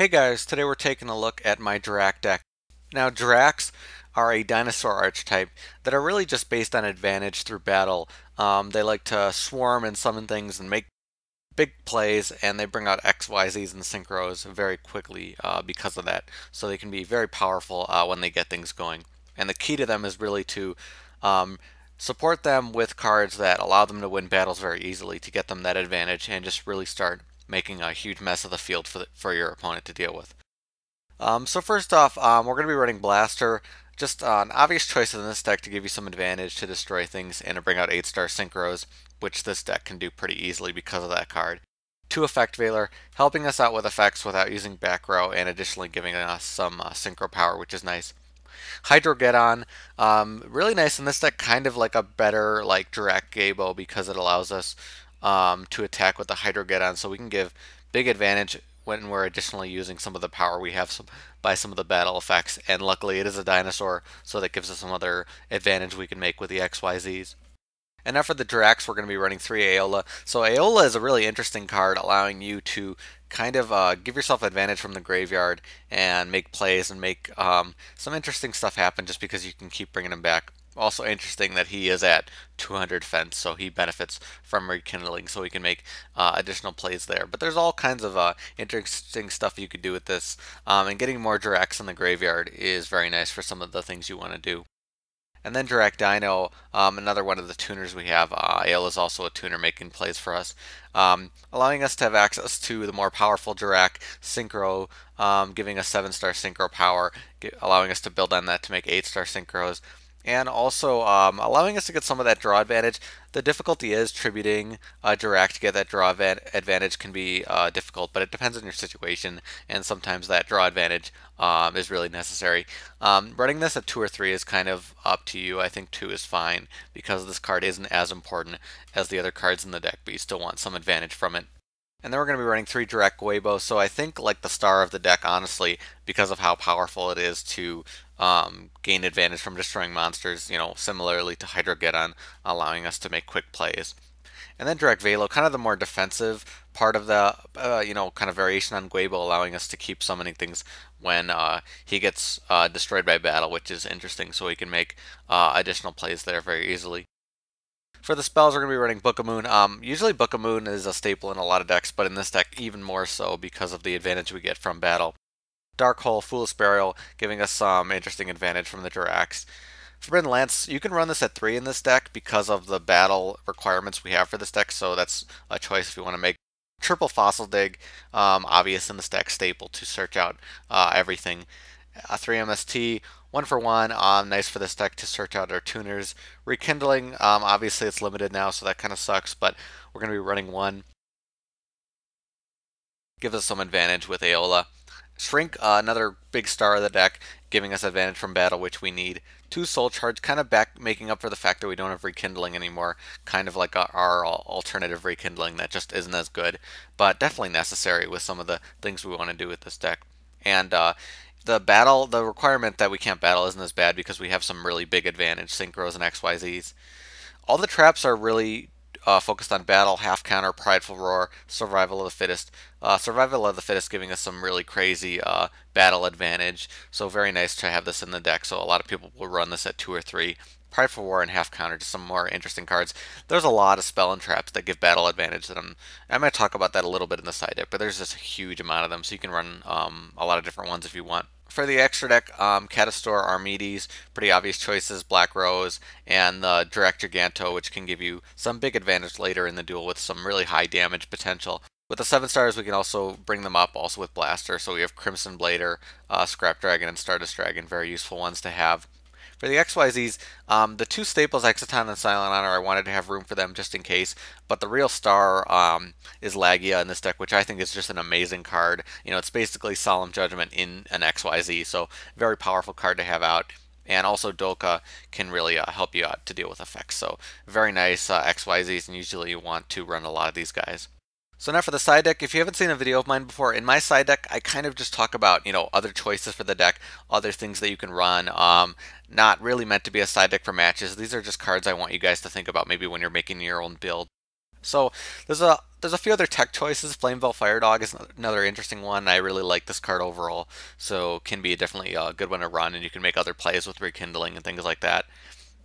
Hey guys, today we're taking a look at my Jurrac deck. Now Jurracs are a dinosaur archetype that are really just based on advantage through battle. They like to swarm and summon things and make big plays, and they bring out X, Y, Z's and synchros very quickly because of that. So they can be very powerful when they get things going. And the key to them is really to um, support them with cards that allow them to win battles very easily to get them that advantage and just really start making a huge mess of the field for your opponent to deal with. So first off, we're going to be running Blaster. Just an obvious choice in this deck to give you some advantage to destroy things and to bring out 8-star Synchros, which this deck can do pretty easily because of that card. 2 Effect Veiler, helping us out with effects without using back row and additionally giving us some Synchro power, which is nice. Hydrogeddon, really nice in this deck, kind of like a better like Jurrac Gabo because it allows us to attack with the Hydrogeddon, so we can give big advantage when we're additionally using some of the power we have by some of the battle effects. And luckily it is a dinosaur, so that gives us some other advantage we can make with the XYZs. And now for the Jurracs, we're going to be running 3 Aeolo. So Aeolo is a really interesting card, allowing you to kind of give yourself advantage from the graveyard and make plays and make some interesting stuff happen just because you can keep bringing him back. Also interesting that he is at 200 fence, so he benefits from Rekindling, so he can make additional plays there. But there's all kinds of interesting stuff you could do with this, and getting more Jurracs in the graveyard is very nice for some of the things you want to do. And then Jurac Dino, another one of the tuners we have. Aeolo is also a tuner making plays for us, allowing us to have access to the more powerful Jurac Synchro, giving us 7-star Synchro power, allowing us to build on that to make 8-star Synchros, and also allowing us to get some of that draw advantage. The difficulty is tributing Jurac to get that draw advantage can be difficult, but it depends on your situation, and sometimes that draw advantage is really necessary. Running this at 2 or 3 is kind of up to you. I think 2 is fine because this card isn't as important as the other cards in the deck, but you still want some advantage from it. And then we're going to be running 3 Jurrac Guaiba, so I think like the star of the deck, honestly, because of how powerful it is to gain advantage from destroying monsters, similarly to Hydrogeddon, allowing us to make quick plays. And then Jurrac Velo, kind of the more defensive part of the, kind of variation on Guaiba, allowing us to keep summoning things when he gets destroyed by battle, which is interesting, so we can make additional plays there very easily. For the spells, we're going to be running Book of Moon. Usually Book of Moon is a staple in a lot of decks, but in this deck even more so because of the advantage we get from battle. Dark Hole, Foolish Burial, giving us some interesting advantage from the Jurracs. Forbidden Lance, you can run this at 3 in this deck because of the battle requirements we have for this deck, so that's a choice if you want to make. Triple Fossil Dig, obvious in this deck, staple to search out everything. 3 MST, 1 for 1, nice for this deck to search out our tuners. Rekindling, obviously it's limited now, so that kind of sucks, but we're going to be running 1. Gives us some advantage with Aeolo. Shrink, another big star of the deck, giving us advantage from battle, which we need. 2 Soul Charge, kind of back making up for the fact that we don't have Rekindling anymore, kind of like our alternative Rekindling that just isn't as good, but definitely necessary with some of the things we want to do with this deck. And the requirement that we can't battle isn't as bad because we have some really big advantage, Synchros and XYZs. All the traps are really focused on battle, half counter, Prideful Roar, Survival of the Fittest. Survival of the Fittest giving us some really crazy battle advantage, so very nice to have this in the deck. So a lot of people will run this at 2 or 3. Prideful Roar and half counter, just some more interesting cards. There's a lot of spell and traps that give battle advantage that I might talk about that a little bit in the side deck, but there's just a huge amount of them, so you can run a lot of different ones if you want. For the extra deck, Catastor, Armades, pretty obvious choices, Black Rose, and the Direct Giganoto, which can give you some big advantage later in the duel with some really high damage potential. With the 7 stars, we can also bring them up also with Blaster, so we have Crimson Blader, Scrap Dragon, and Stardust Dragon, very useful ones to have. For the XYZs, the 2 staples, Exciton and Silent Honor, I wanted to have room for them just in case, but the real star is Laggia in this deck, which I think is just an amazing card. It's basically Solemn Judgment in an XYZ, so very powerful card to have out. And also Dolkka can really help you out to deal with effects, so very nice XYZs, and usually you want to run a lot of these guys. So now for the side deck, if you haven't seen a video of mine before, in my side deck, I kind of just talk about, other choices for the deck, other things that you can run. Not really meant to be a side deck for matches. These are just cards I want you guys to think about maybe when you're making your own build. So there's a few other tech choices. Flamvell Firedog is another interesting one. I really like this card overall, so can be definitely a good one to run, and you can make other plays with Rekindling and things like that.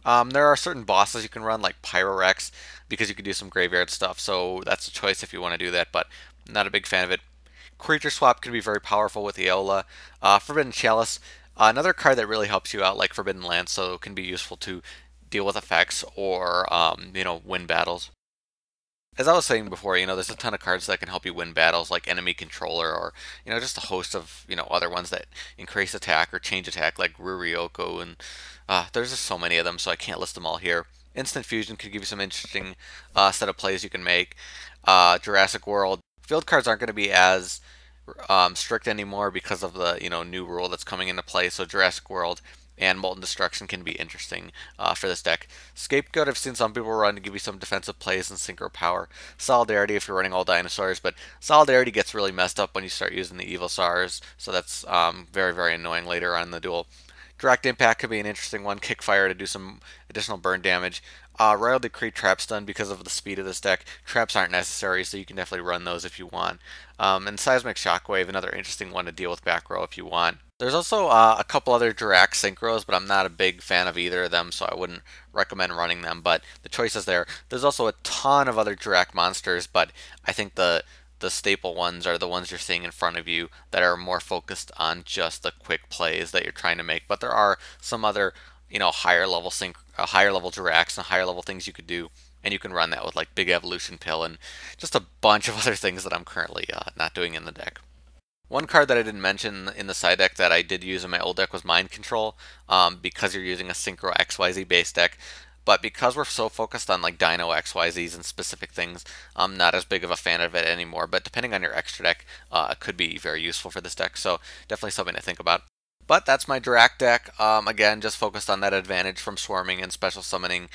There are certain bosses you can run like Pyrorex because you can do some graveyard stuff, so that's a choice if you want to do that, but not a big fan of it. Creature swap can be very powerful with Aeolo. Forbidden Chalice, another card that really helps you out like Forbidden Lance, so it can be useful to deal with effects or win battles. As I was saying before, there's a ton of cards that can help you win battles, like Enemy Controller, or just a host of other ones that increase attack or change attack, like Ryoko, and there's just so many of them, so I can't list them all here. Instant Fusion could give you some interesting set of plays you can make. Jurassic World field cards aren't going to be as strict anymore because of the new rule that's coming into play. So Jurassic World and Molten Destruction can be interesting for this deck. Scapegoat, I've seen some people run to give you some defensive plays and synchro power. Solidarity if you're running all dinosaurs, but Solidarity gets really messed up when you start using the Evolzars, so that's very, very annoying later on in the duel. Direct Impact could be an interesting one. Kickfire to do some additional burn damage. Royal Decree Trap Stun because of the speed of this deck. Traps aren't necessary, so you can definitely run those if you want. And Seismic Shockwave, another interesting one to deal with back row if you want. There's also a couple other Jurrac synchros, but I'm not a big fan of either of them, so I wouldn't recommend running them. But the choice is there. There's also a ton of other Jurrac monsters, but I think the staple ones are the ones you're seeing in front of you that are more focused on just the quick plays that you're trying to make. But there are some other, higher level higher level Juracs and higher level things you could do, and you can run that with like Big Evolution Pill and just a bunch of other things that I'm currently not doing in the deck. One card that I didn't mention in the side deck that I did use in my old deck was Mind Control, because you're using a Synchro XYZ base deck. But because we're so focused on like Dino XYZs and specific things, I'm not as big of a fan of it anymore. But depending on your extra deck, it could be very useful for this deck. So definitely something to think about. But that's my Jurac deck. Again, just focused on that advantage from swarming and special summoning.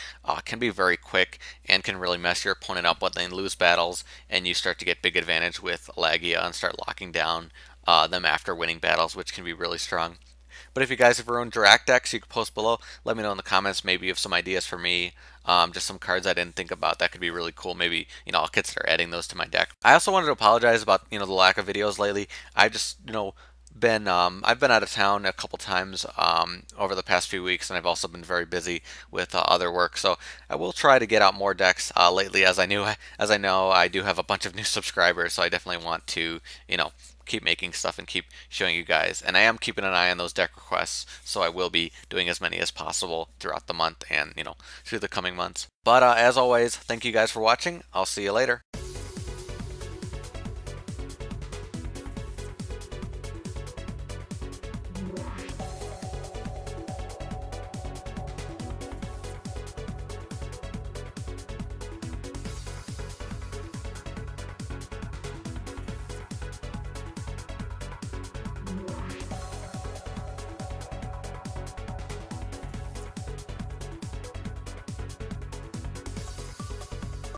Can be very quick and can really mess your opponent up when they lose battles and you start to get big advantage with Laggia and start locking down them after winning battles, which can be really strong. But if you guys have your own Jurac decks, you can post below. Let me know in the comments. Maybe you have some ideas for me. Just some cards I didn't think about that could be really cool. Maybe I'll consider adding those to my deck. I also wanted to apologize about the lack of videos lately. I just been I've been out of town a couple times over the past few weeks, and I've also been very busy with other work. So I will try to get out more decks lately, as I know I do have a bunch of new subscribers. So I definitely want to keep making stuff and keep showing you guys. And I am keeping an eye on those deck requests, so I will be doing as many as possible throughout the month and through the coming months. But as always, thank you guys for watching. I'll see you later.